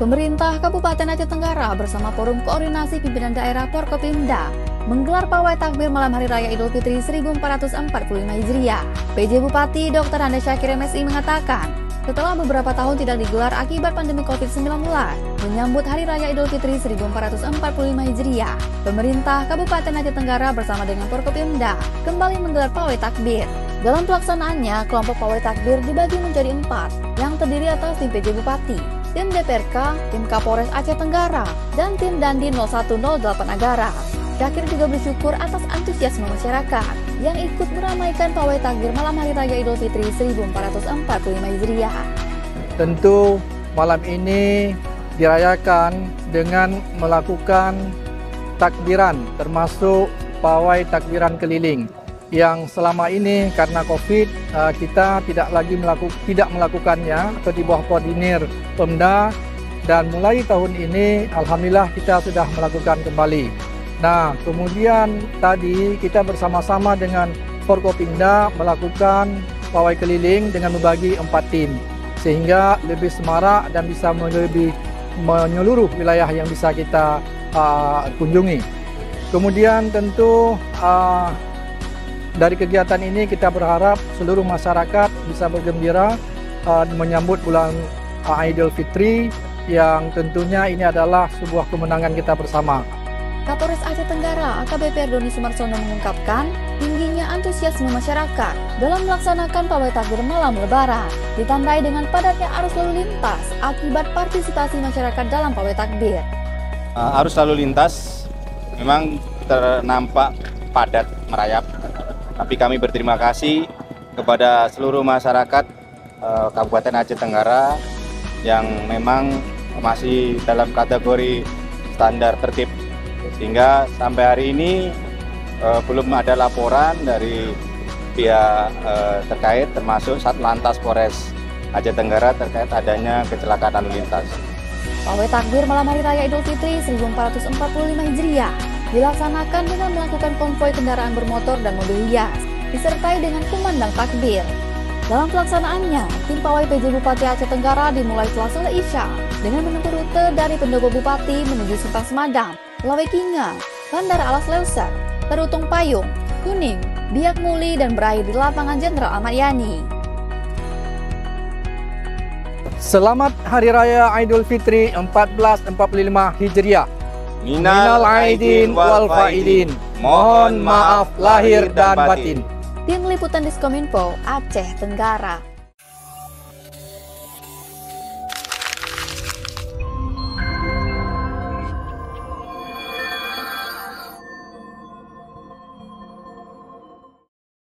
Pemerintah Kabupaten Aceh Tenggara bersama Forum Koordinasi Pimpinan Daerah Forkopimda menggelar pawai takbir malam Hari Raya Idul Fitri 1445 Hijriah. PJ Bupati Dr. Handa Syakir MSI mengatakan, setelah beberapa tahun tidak digelar akibat pandemi COVID-19, menyambut Hari Raya Idul Fitri 1445 Hijriah, pemerintah Kabupaten Aceh Tenggara bersama dengan Forkopimda kembali menggelar pawai takbir. Dalam pelaksanaannya, kelompok pawai takbir dibagi menjadi 4, yang terdiri atas tim PJ Bupati, tim DPRK, tim Kapolres Aceh Tenggara, dan tim Dandim 0108 Agara. Syakir juga bersyukur atas antusiasme masyarakat yang ikut meramaikan pawai takbir malam Hari Raya Idul Fitri 1445 Hijriah. Tentu malam ini dirayakan dengan melakukan takbiran, termasuk pawai takbiran keliling. Yang selama ini karena COVID kita tidak melakukannya atau di bawah koordinir Pemda, dan mulai tahun ini alhamdulillah kita sudah melakukan kembali. Nah, kemudian tadi kita bersama-sama dengan Forkopimda melakukan pawai keliling dengan membagi 4 tim sehingga lebih semarak dan bisa lebih menyeluruh wilayah yang bisa kita kunjungi. Kemudian tentu dari kegiatan ini kita berharap seluruh masyarakat bisa bergembira menyambut bulan Idul Fitri yang tentunya ini adalah sebuah kemenangan kita bersama. Kapolres Aceh Tenggara AKBP Doni Sumarsono mengungkapkan tingginya antusiasme masyarakat dalam melaksanakan pawai takbir malam Lebaran, ditandai dengan padatnya arus lalu lintas akibat partisipasi masyarakat dalam pawai takbir. Arus lalu lintas memang ternampak padat merayap. Tapi kami berterima kasih kepada seluruh masyarakat Kabupaten Aceh Tenggara yang memang masih dalam kategori standar tertib. Sehingga sampai hari ini belum ada laporan dari pihak terkait termasuk Satlantas Polres Aceh Tenggara terkait adanya kecelakaan lalu lintas. Pawai takbir malam Hari Raya Idul Fitri 1445 Hijriah dilaksanakan dengan melakukan konvoi kendaraan bermotor dan mobil hias, disertai dengan kumandang takbir. Dalam pelaksanaannya, tim pawai PJ Bupati Aceh Tenggara dimulai setelah sholat Isya dengan menempuh rute dari Pendopo Bupati menuju Simpang Semadam, Lawekinga, Bandara Alas Leuser, Terutung Payung, Kuning, Biak Muli, dan berakhir di Lapangan Jenderal Ahmad Yani. Selamat Hari Raya Idul Fitri 1445 Hijriah. Minal aidin wal faidin. Mohon maaf lahir dan batin. Tim Liputan Diskominfo Aceh Tenggara.